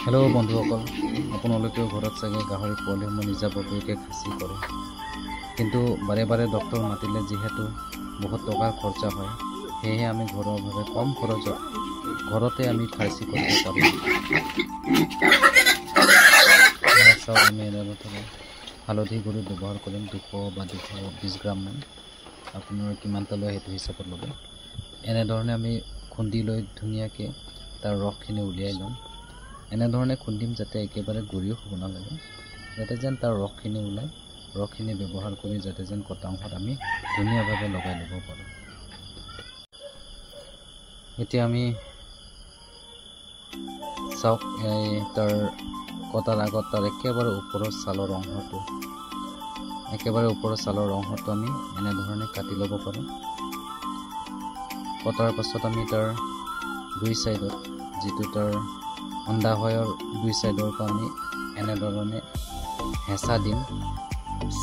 Hello बंधुসকল আপোনালোকেও ঘৰত চাগে গাহৰি পোৱালিসমূহ নিজাববীয়াকৈ খাচী কৰে কিন্তু বাৰে বাৰে ডক্টৰ মাতিলে যিহেতু বহুত টকাৰ খৰচা হয় সেয়েহে আমি ঘৰুৱাভাৱে কম খৰচত ঘৰতে আমি খাচী কৰিব পাৰোঁ। চাওক আমি এনেদৰে হালধি গুড়ি ব্যৱহাৰ কৰিম 200 বা 220 গ্ৰামমান। আপোনালোকে কিমানটা লয় সেইটো হিচাপত ল'ব। এনেধৰণে আমি খুন্দি লৈ ধুনীয়াকৈ তাৰ ৰসখিনি উলিয়াই ল'ম। এনেধৰণে খুন্দিম যাতে একেবাৰে গুড়িও হ'ব নালাগে, যাতে যেন তাৰ ৰসখিনি ওলায়। ৰসখিনি ব্যৱহাৰ কৰি যাতে যেন কটা অংশত আমি ধুনীয়াভাৱে লগাই ল'ব পাৰোঁ। এতিয়া আমি চাওক তাৰ কটাৰ আগত তাৰ একেবাৰে ওপৰৰ ছালৰ অংশটো আমি এনেধৰণে কাটি ল'ব পাৰোঁ। কটাৰ পাছত আমি তাৰ দুই চাইডত যিটো তাৰ অন্দা হয় দুই চাইডৰ পৰা আমি এনেধৰণে হেঁচা দিম,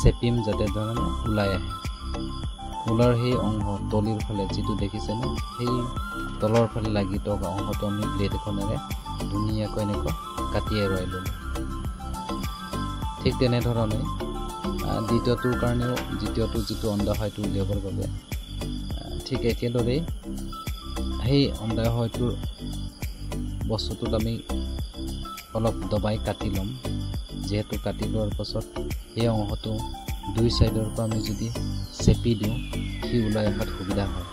চেপিম যাতে ধৰণে ওলাই আহে। ওলাৰ সেই অংশ তলিৰ ফালে যিটো দেখিছেনে, সেই তলৰ ফালে লাগি থকা অংশটো আমি ব্লেড এখনেৰে ধুনীয়াকৈ এনেকুৱা কাটি এৰুৱাই ল'ম। ঠিক তেনেধৰণে দ্বিতীয়টোৰ কাৰণেও দ্বিতীয়টো যিটো অন্দা হয়টো উলিয়াবৰ বাবে ঠিক একেদৰেই সেই অন্দা হয়টোৰ বস্তুটোত আমি অলপ দবাই কাটি ল'ম। যিহেতু কাটি লোৱাৰ পাছত সেই অংশটো দুই চাইডৰ পৰা আমি যদি চেপি দিওঁ সি ওলাই অহাত সুবিধা হয়।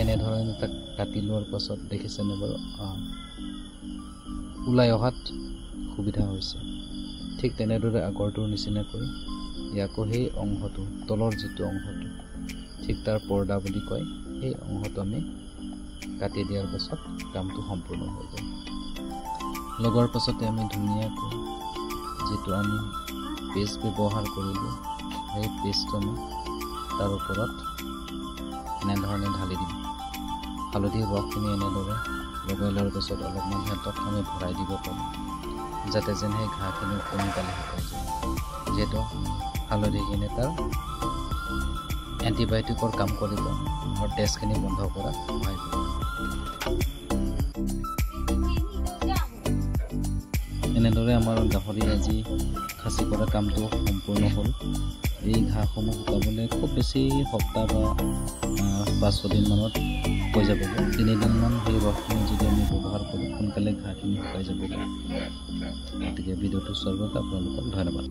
এনেধৰণে তাক কাটি লোৱাৰ পাছত দেখিছেনে বাৰু ওলাই অহাত সুবিধা হৈছে। ঠিক তেনেদৰে আগৰটোৰ নিচিনাকৈ ইয়াকো সেই অংশটো তলৰ যিটো অংশটো ঠিক তাৰ পৰ্দা বুলি কয়, সেই অংশটো আমি কাটি দিয়াৰ পাছত কামটো সম্পূৰ্ণ হৈ যায়। লগৰ পাছতে আমি ধুনীয়াকৈ যিটো আমি পেষ্ট ব্যৱহাৰ কৰিলোঁ সেই পেষ্টটো আমি তাৰ ওপৰত এনেধৰণে ঢালি দিম। হালধিৰ ৰসখিনি এনেদৰে লগাই লোৱাৰ পাছত অলপমান সিহঁতক আমি ভৰাই দিব পাৰোঁ যাতে যেন সেই ঘাঁহখিনি সোনকালে শুকাই যায়। যিহেতু হালধিখিনি তাৰ এণ্টিবায়'টিকৰ কাম কৰিব আৰু তেজখিনি বন্ধ কৰাত সহায় কৰিব। এনেদৰে আমাৰ গাহৰি আজি খাচী কৰা কামটো সম্পূৰ্ণ হ'ল। এই ঘাঁহসমূহ শুকাবলৈ খুব বেছি সপ্তাহ বা 5-6 দিনমানত হৈ যাব। 3 দিনমান সেই ৰসখিনি যদি আমি ব্যৱহাৰ কৰোঁ সোনকালে ঘাঁহখিনি শুকাই যাব। গতিকে ভিডিঅ'টো চোৱাৰ বাবে আপোনালোকক ধন্যবাদ।